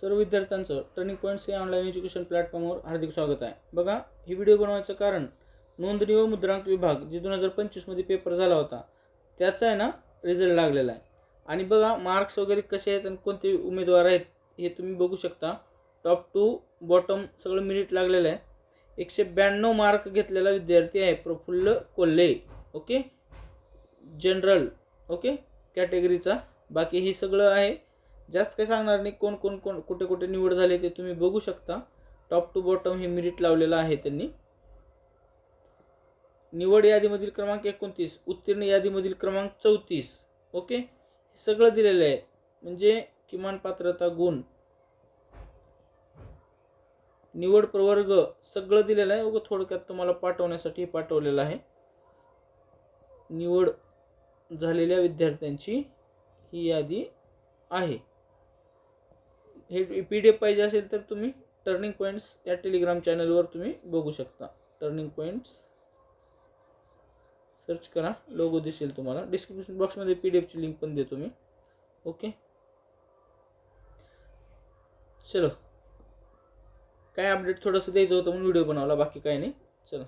सर्व विद्यार्थ्यांचं turning points या ऑनलाईन एज्युकेशन प्लॅटफॉर्मवर हार्दिक स्वागत आहे. बघा, ही व्हिडिओ बनवायचं कारण नोंदणी व मुद्रांक विभाग जे 2025 मध्ये पेपर झाला होता त्याचा आहे ना रिझल्ट लागलेला आहे. आणि बघा मार्क्स वगैरे कसे आहेत आणि कोणते उमेदवार आहेत हे तुम्ही बघू शकता. टॉप टू बॉटम सगळं मिनिट लागलेलं आहे. 192 मार्क घेतलेला विद्यार्थी आहे Praful Kolhe. Okay, general okay कॅटेगरीचा. बाकी हे सगळं आहे, जास्त काही सांगणार नाही. कोण कोण कोण कुठे कुठे निवड झाली ते तुम्ही बघू शकता. टॉप टू बॉटम हे मेरिट लावलेलं आहे त्यांनी. निवड यादीमधील क्रमांक 29, उत्तीर्ण यादीमधील क्रमांक 34. ओके, हे सगळं दिलेलं आहे. म्हणजे किमान पात्रता गुण, निवड प्रवर्ग सगळं दिलेलं आहे. उगा थोडक्यात तुम्हाला पाठवण्यासाठी पाठवलेलं आहे. निवड झालेल्या विद्यार्थ्यांची ही यादी आहे. हे PDF पाहिजे असेल तर तुम्ही टर्निंग पॉईंट्स या टेलिग्राम चॅनलवर तुम्ही बघू शकता. टर्निंग पॉईंट्स सर्च करा, लोगो दिसेल तुम्हाला. डिस्क्रिप्शन बॉक्समध्ये PDF ची लिंक पण देतो मी. ओके, चलो, काय अपडेट थोडंसं द्यायचं होतं म्हणून व्हिडिओ बनवला, बाकी काय नाही. चलो.